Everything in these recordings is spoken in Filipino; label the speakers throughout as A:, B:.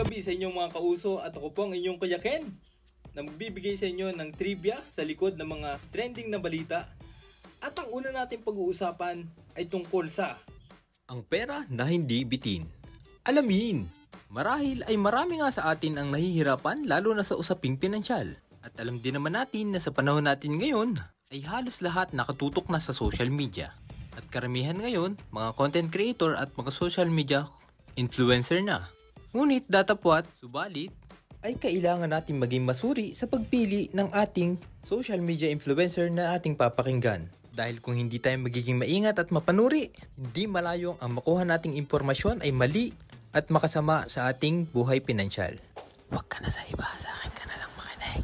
A: gabi sa inyong mga kauso at ako po ang inyong Kuya Ken na magbibigay sa inyo ng trivia sa likod ng mga trending na balita. At ang una natin pag-uusapan ay tungkol sa
B: ang pera na hindi bitin. Alamin! Marahil ay marami nga sa atin ang nahihirapan lalo na sa usaping pinansyal. At alam din naman natin na sa panahon natin ngayon ay halos lahat nakatutok na sa social media. At karamihan ngayon, mga content creator at mga social media influencer na. Ngunit datapwat, subalit, ay kailangan natin maging masuri sa pagpili ng ating social media influencer na ating papakinggan. Dahil kung hindi tayo magiging maingat at mapanuri, hindi malayong ang makuha nating impormasyon ay mali at makasama sa ating buhay pinansyal. Huwag ka na sa iba, sa akin ka na lang makinig.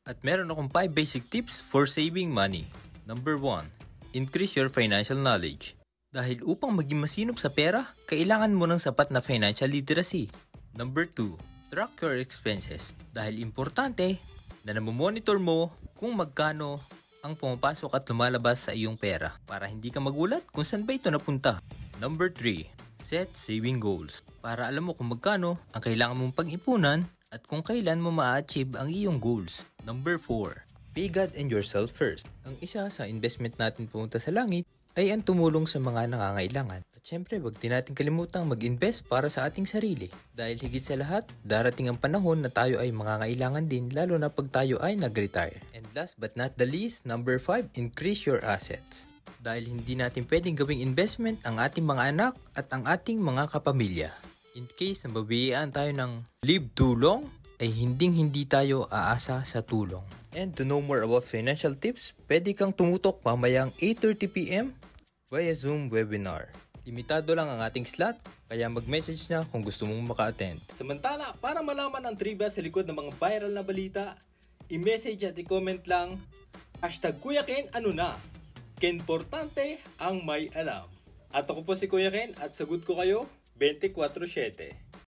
B: At meron akong 5 basic tips for saving money. Number 1. Increase your financial knowledge. Dahil upang maging masinop sa pera, kailangan mo ng sapat na financial literacy. Number 2. Track your expenses. Dahil importante na namomonitor mo kung magkano ang pumapasok at lumalabas sa iyong pera para hindi ka magulat kung saan ba ito napunta. Number 3. Set saving goals. Para alam mo kung magkano ang kailangan mong pag-ipunan at kung kailan mo ma-achieve ang iyong goals. Number 4. Pay God and yourself first. Ang isa sa investment natin pumunta sa langit ay ang tumulong sa mga nangangailangan. At syempre, wag din natin kalimutang mag-invest para sa ating sarili. Dahil higit sa lahat, darating ang panahon na tayo ay mangangailangan din lalo na pag tayo ay nag-retire. And last but not the least, number 5, increase your assets. Dahil hindi natin pwedeng gawing investment ang ating mga anak at ang ating mga kapamilya. In case na mabibigyan tayo ng live too long, ay hindi tayo aasa sa tulong. And to know more about financial tips, pwede kang tumutok mamayang 8:30 PM via Zoom webinar. Limitado lang ang ating slot, kaya mag-message na kung gusto mong maka-attend.
A: Samantala, para malaman ang trivia sa likod ng mga viral na balita, i-message at i-comment lang #Kuya Ken ano na? Kenportante ang may alam. At ako po si Kuya Ken at sagot ko kayo 24/7.